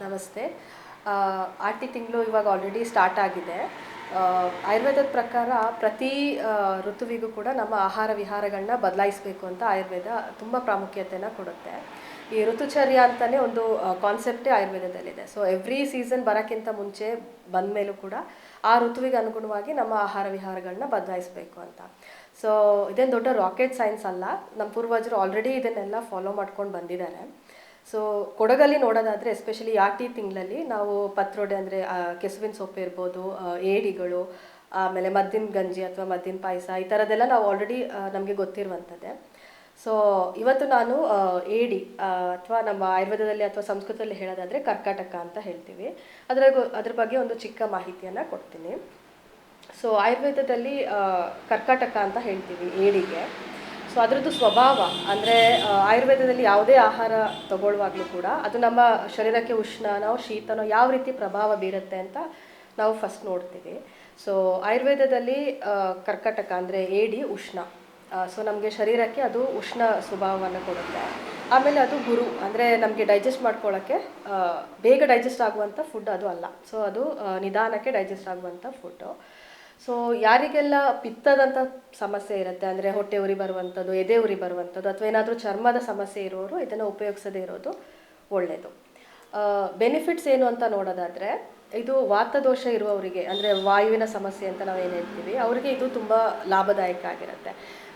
ನಮಸ್ತೆ. ಆಟಿ ತಿಂಗಳು ಇವಾಗ ಆಲ್ರೆಡಿ ಸ್ಟಾರ್ಟ್ ಆಗಿದೆ. ಆಯುರ್ವೇದದ ಪ್ರಕಾರ ಪ್ರತಿ ಋತುವಿಗೂ ಕೂಡ ನಮ್ಮ ಆಹಾರ ವಿಹಾರಗಳನ್ನ ಬದಲಾಯಿಸಬೇಕು ಅಂತ ಆಯುರ್ವೇದ ತುಂಬ ಪ್ರಾಮುಖ್ಯತೆಯನ್ನು ಕೊಡುತ್ತೆ. ಈ ಋತುಚರ್ಯ ಅಂತಲೇ ಒಂದು ಕಾನ್ಸೆಪ್ಟೇ ಆಯುರ್ವೇದದಲ್ಲಿದೆ. ಸೊ ಎವ್ರಿ ಸೀಸನ್ ಬರೋಕ್ಕಿಂತ ಮುಂಚೆ ಬಂದ ಮೇಲೂ ಕೂಡ ಆ ಋತುವಿಗೆ ಅನುಗುಣವಾಗಿ ನಮ್ಮ ಆಹಾರ ವಿಹಾರಗಳನ್ನ ಬದಲಾಯಿಸಬೇಕು ಅಂತ. ಸೊ ಇದೇನು ದೊಡ್ಡ ರಾಕೆಟ್ ಸೈನ್ಸ್ ಅಲ್ಲ, ನಮ್ಮ ಪೂರ್ವಜರು ಆಲ್ರೆಡಿ ಇದನ್ನೆಲ್ಲ ಫಾಲೋ ಮಾಡ್ಕೊಂಡು ಬಂದಿದ್ದಾರೆ. ಸೊ ಕೊಡಗಲ್ಲಿ ನೋಡೋದಾದರೆ ಎಸ್ಪೆಷಲಿ ಆಟಿ ತಿಂಗಳಲ್ಲಿ ನಾವು ಪತ್ರೊಡೆ ಅಂದರೆ ಕೆಸುವಿನ ಸೊಪ್ಪು ಇರ್ಬೋದು, ಏಡಿಗಳು, ಆಮೇಲೆ ಮದ್ದಿನ ಗಂಜಿ ಅಥವಾ ಮದ್ದಿನ ಪಾಯಸ, ಈ ಥರದ್ದೆಲ್ಲ ನಾವು ಆಲ್ರೆಡಿ ನಮಗೆ ಗೊತ್ತಿರುವಂಥದ್ದೇ. ಸೊ ಇವತ್ತು ನಾನು ಏಡಿ ಅಥವಾ ನಮ್ಮ ಆಯುರ್ವೇದದಲ್ಲಿ ಅಥವಾ ಸಂಸ್ಕೃತದಲ್ಲಿ ಹೇಳೋದಾದರೆ ಕರ್ಕಾಟಕ ಅಂತ ಹೇಳ್ತೀವಿ, ಅದ್ರ ಬಗ್ಗೆ ಒಂದು ಚಿಕ್ಕ ಮಾಹಿತಿಯನ್ನು ಕೊಡ್ತೀನಿ. ಸೊ ಆಯುರ್ವೇದದಲ್ಲಿ ಕರ್ಕಾಟಕ ಅಂತ ಹೇಳ್ತೀವಿ ಏಡಿಗೆ. ಸೊ ಅದರದ್ದು ಸ್ವಭಾವ ಅಂದರೆ ಆಯುರ್ವೇದದಲ್ಲಿ ಯಾವುದೇ ಆಹಾರ ತಗೊಳ್ಳುವಾಗಲೂ ಕೂಡ ಅದು ನಮ್ಮ ಶರೀರಕ್ಕೆ ಉಷ್ಣನೋ ಶೀತನೋ ಯಾವ ರೀತಿ ಪ್ರಭಾವ ಬೀರುತ್ತೆ ಅಂತ ನಾವು ಫಸ್ಟ್ ನೋಡ್ತೀವಿ. ಸೊ ಆಯುರ್ವೇದದಲ್ಲಿ ಕರ್ಕಾಟಕ ಅಂದರೆ ಏಡಿ ಉಷ್ಣ. ಸೊ ನಮಗೆ ಶರೀರಕ್ಕೆ ಅದು ಉಷ್ಣ ಸ್ವಭಾವವನ್ನು ಕೊಡುತ್ತೆ. ಆಮೇಲೆ ಅದು ಗುರು ಅಂದರೆ ನಮಗೆ ಡೈಜೆಸ್ಟ್ ಮಾಡ್ಕೊಳ್ಳೋಕ್ಕೆ ಬೇಗ ಡೈಜೆಸ್ಟ್ ಆಗುವಂಥ ಫುಡ್ ಅದು ಅಲ್ಲ. ಸೊ ಅದು ನಿಧಾನಕ್ಕೆ ಡೈಜೆಸ್ಟ್ ಆಗುವಂಥ ಫುಡ್ಡು. ಸೊ ಯಾರಿಗೆಲ್ಲ ಪಿತ್ತದಂಥ ಸಮಸ್ಯೆ ಇರುತ್ತೆ ಅಂದರೆ ಹೊಟ್ಟೆ ಉರಿ ಬರುವಂಥದ್ದು, ಎದೆ ಉರಿ ಬರುವಂಥದ್ದು ಅಥವಾ ಏನಾದರೂ ಚರ್ಮದ ಸಮಸ್ಯೆ ಇರೋರು ಇದನ್ನು ಉಪಯೋಗಿಸದೇ ಇರೋದು ಒಳ್ಳೆಯದು. ಬೆನಿಫಿಟ್ಸ್ ಏನು ಅಂತ ನೋಡೋದಾದರೆ, ಇದು ವಾತದೋಷ ಇರುವವರಿಗೆ ಅಂದರೆ ವಾಯುವಿನ ಸಮಸ್ಯೆ ಅಂತ ನಾವು ಏನು ಹೇಳ್ತೀವಿ ಅವರಿಗೆ ಇದು ತುಂಬ ಲಾಭದಾಯಕ ಆಗಿರುತ್ತೆ.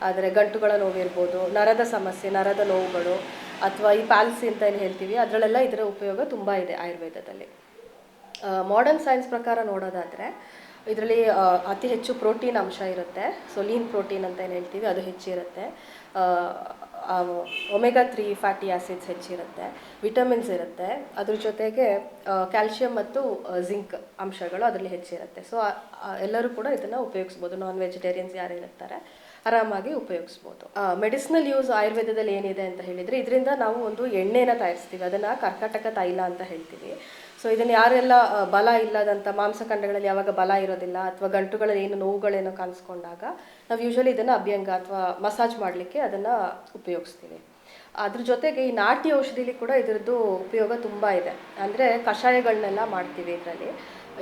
ಆದರೆ ಗಂಟುಗಳ ನೋವಿರ್ಬೋದು, ನರದ ಸಮಸ್ಯೆ, ನರದ ನೋವುಗಳು ಅಥವಾ ಈ ಪ್ಯಾಲ್ಸಿ ಅಂತ ಏನು ಹೇಳ್ತೀವಿ ಅದರಲ್ಲೆಲ್ಲ ಇದರ ಉಪಯೋಗ ತುಂಬ ಇದೆ ಆಯುರ್ವೇದದಲ್ಲಿ. ಮಾಡರ್ನ್ ಸೈನ್ಸ್ ಪ್ರಕಾರ ನೋಡೋದಾದರೆ ಇದರಲ್ಲಿ ಅತಿ ಹೆಚ್ಚು ಪ್ರೋಟೀನ್ ಅಂಶ ಇರುತ್ತೆ. ಸೊ ಲೀನ್ ಪ್ರೋಟೀನ್ ಅಂತ ಏನು ಹೇಳ್ತೀವಿ ಅದು ಹೆಚ್ಚಿರುತ್ತೆ. ಒಮೆಗಾ 3 ಫ್ಯಾಟಿ ಆ್ಯಸಿಡ್ಸ್ ಹೆಚ್ಚಿರುತ್ತೆ, ವಿಟಮಿನ್ಸ್ ಇರುತ್ತೆ, ಅದ್ರ ಜೊತೆಗೆ ಕ್ಯಾಲ್ಶಿಯಂ ಮತ್ತು ಜಿಂಕ್ ಅಂಶಗಳು ಅದರಲ್ಲಿ ಹೆಚ್ಚಿರುತ್ತೆ. ಸೊ ಎಲ್ಲರೂ ಕೂಡ ಇದನ್ನು ಉಪಯೋಗಿಸ್ಬೋದು. ನಾನ್ ವೆಜಿಟೇರಿಯನ್ಸ್ ಯಾರು ಇರ್ತಾರೆ ಆರಾಮಾಗಿ ಉಪಯೋಗಿಸ್ಬೋದು. ಮೆಡಿಸಿನಲ್ ಯೂಸ್ ಆಯುರ್ವೇದದಲ್ಲಿ ಏನಿದೆ ಅಂತ ಹೇಳಿದರೆ, ಇದರಿಂದ ನಾವು ಒಂದು ಎಣ್ಣೆನ ತಯಾರಿಸ್ತೀವಿ, ಅದನ್ನು ಕರ್ಕಾಟಕ ತೈಲ ಅಂತ ಹೇಳ್ತೀವಿ. ಸೊ ಇದನ್ನು ಯಾರೆಲ್ಲ ಬಲ ಇಲ್ಲದಂಥ ಮಾಂಸಖಂಡಗಳಲ್ಲಿ ಯಾವಾಗ ಬಲ ಇರೋದಿಲ್ಲ ಅಥವಾ ಗಂಟುಗಳಲ್ಲಿ ಏನು ನೋವುಗಳೇನೋ ಕಾಣಿಸ್ಕೊಂಡಾಗ ನಾವು ಯೂಶ್ವಲಿ ಇದನ್ನು ಅಭ್ಯಂಗ ಅಥವಾ ಮಸಾಜ್ ಮಾಡಲಿಕ್ಕೆ ಅದನ್ನು ಉಪಯೋಗಿಸ್ತೀವಿ. ಅದ್ರ ಜೊತೆಗೆ ಈ ನಾಟಿ ಔಷಧಿಲಿ ಕೂಡ ಇದರದ್ದು ಉಪಯೋಗ ತುಂಬ ಇದೆ. ಅಂದರೆ ಕಷಾಯಗಳನ್ನೆಲ್ಲ ಮಾಡ್ತೀವಿ ಇದರಲ್ಲಿ.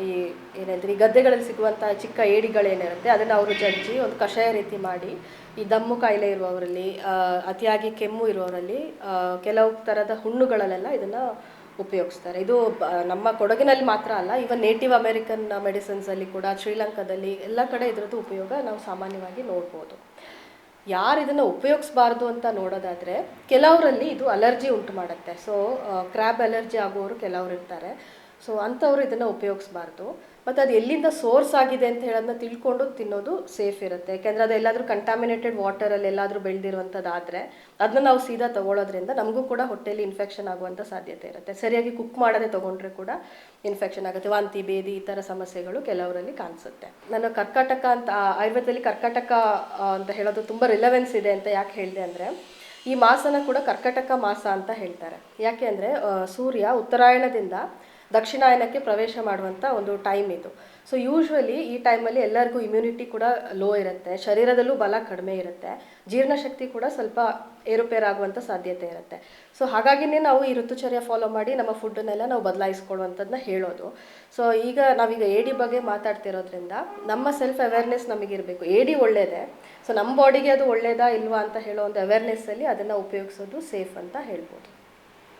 ಈ ಏನಂದ್ರೆ ಈ ಗದ್ದೆಗಳಲ್ಲಿ ಸಿಗುವಂಥ ಚಿಕ್ಕ ಏಡಿಗಳೇನಿರುತ್ತೆ ಅದನ್ನು ಅವರು ಜಜ್ಜಿ ಒಂದು ಕಷಾಯ ರೀತಿ ಮಾಡಿ ಈ ದಮ್ಮು ಕಾಯಿಲೆ ಇರುವವರಲ್ಲಿ, ಅತಿಯಾಗಿ ಕೆಮ್ಮು ಇರುವವರಲ್ಲಿ, ಕೆಲವು ಥರದ ಹುಣ್ಣುಗಳಲ್ಲೆಲ್ಲ ಇದನ್ನು ಉಪಯೋಗಿಸ್ತಾರೆ. ಇದು ನಮ್ಮ ಕೊಡಗಿನಲ್ಲಿ ಮಾತ್ರ ಅಲ್ಲ, ಈವನ್ ನೇಟಿವ್ ಅಮೇರಿಕನ್ ಮೆಡಿಸಿನ್ಸಲ್ಲಿ ಕೂಡ ಶ್ರೀಲಂಕಾದಲ್ಲಿ ಎಲ್ಲ ಕಡೆ ಇದರದ್ದು ಉಪಯೋಗ ನಾವು ಸಾಮಾನ್ಯವಾಗಿ ನೋಡ್ಬೋದು. ಯಾರು ಇದನ್ನು ಉಪಯೋಗಿಸ್ಬಾರ್ದು ಅಂತ ನೋಡೋದಾದರೆ, ಕೆಲವರಲ್ಲಿ ಇದು ಅಲರ್ಜಿ ಉಂಟು ಮಾಡುತ್ತೆ. ಸೊ ಕ್ರ್ಯಾಬ್ ಅಲರ್ಜಿ ಆಗುವವರು ಕೆಲವರು ಇರ್ತಾರೆ. ಸೊ ಅಂಥವರು ಇದನ್ನು ಉಪಯೋಗಿಸ್ಬಾರ್ದು. ಮತ್ತು ಅದು ಎಲ್ಲಿಂದ ಸೋರ್ಸ್ ಆಗಿದೆ ಅಂತ ಹೇಳೋದನ್ನ ತಿಳ್ಕೊಂಡು ತಿನ್ನೋದು ಸೇಫ್ ಇರುತ್ತೆ. ಯಾಕೆಂದರೆ ಅದು ಎಲ್ಲಾದರೂ ಕಂಟಾಮಿನೇಟೆಡ್ ವಾಟರಲ್ಲಿ ಎಲ್ಲಾದರೂ ಬೆಳೆದಿರುವಂಥದ್ದಾದರೆ ಅದನ್ನ ನಾವು ಸೀದಾ ತೊಗೊಳೋದ್ರಿಂದ ನಮಗೂ ಕೂಡ ಹೊಟ್ಟೆಯಲ್ಲಿ ಇನ್ಫೆಕ್ಷನ್ ಆಗುವಂಥ ಸಾಧ್ಯತೆ ಇರುತ್ತೆ. ಸರಿಯಾಗಿ ಕುಕ್ ಮಾಡದೆ ತೊಗೊಂಡ್ರೆ ಕೂಡ ಇನ್ಫೆಕ್ಷನ್ ಆಗುತ್ತೆ. ವಾಂತಿ, ಭೇದಿ ಈ ಥರ ಸಮಸ್ಯೆಗಳು ಕೆಲವರಲ್ಲಿ ಕಾಣಿಸುತ್ತೆ. ನಾನು ಕರ್ಕಾಟಕ ಅಂತ ಆಯುರ್ವೇದದಲ್ಲಿ ಕರ್ಕಾಟಕ ಅಂತ ಹೇಳೋದು ತುಂಬ ರಿಲೆವೆನ್ಸ್ ಇದೆ ಅಂತ ಯಾಕೆ ಹೇಳಿದೆ ಅಂದರೆ, ಈ ಮಾಸನ ಕೂಡ ಕರ್ಕಾಟಕ ಮಾಸ ಅಂತ ಹೇಳ್ತಾರೆ. ಯಾಕೆ ಅಂದರೆ ಸೂರ್ಯ ಉತ್ತರಾಯಣದಿಂದ ದಕ್ಷಿಣಾಯನಕ್ಕೆ ಪ್ರವೇಶ ಮಾಡುವಂಥ ಒಂದು ಟೈಮ್ ಇದು. ಸೊ ಯೂಶ್ವಲಿ ಈ ಟೈಮಲ್ಲಿ ಎಲ್ಲರಿಗೂ ಇಮ್ಯುನಿಟಿ ಕೂಡ ಲೋ ಇರುತ್ತೆ, ಶರೀರದಲ್ಲೂ ಬಲ ಕಡಿಮೆ ಇರುತ್ತೆ, ಜೀರ್ಣಶಕ್ತಿ ಕೂಡ ಸ್ವಲ್ಪ ಏರುಪೇರಾಗುವಂಥ ಸಾಧ್ಯತೆ ಇರುತ್ತೆ. ಸೊ ಹಾಗಾಗಿನೇ ನಾವು ಈ ಋತುಚರ್ಯ ಫಾಲೋ ಮಾಡಿ ನಮ್ಮ ಫುಡ್ಡನ್ನೆಲ್ಲ ನಾವು ಬದಲಾಯಿಸ್ಕೊಳ್ಳುವಂಥದ್ದನ್ನ ಹೇಳೋದು. ಸೊ ನಾವೀಗ ಏಡಿ ಬಗ್ಗೆ ಮಾತಾಡ್ತಿರೋದ್ರಿಂದ ನಮ್ಮ ಸೆಲ್ಫ್ ಅವೇರ್ನೆಸ್ ನಮಗಿರಬೇಕು. ಏಡಿ ಒಳ್ಳೆಯದೇ, ಸೊ ನಮ್ಮ ಬಾಡಿಗೆ ಅದು ಒಳ್ಳೆಯದಾ ಇಲ್ವಾ ಅಂತ ಹೇಳೋ ಒಂದು ಅವೇರ್ನೆಸ್ಸಲ್ಲಿ ಅದನ್ನು ಉಪಯೋಗಿಸೋದು ಸೇಫ್ ಅಂತ ಹೇಳ್ಬೋದು.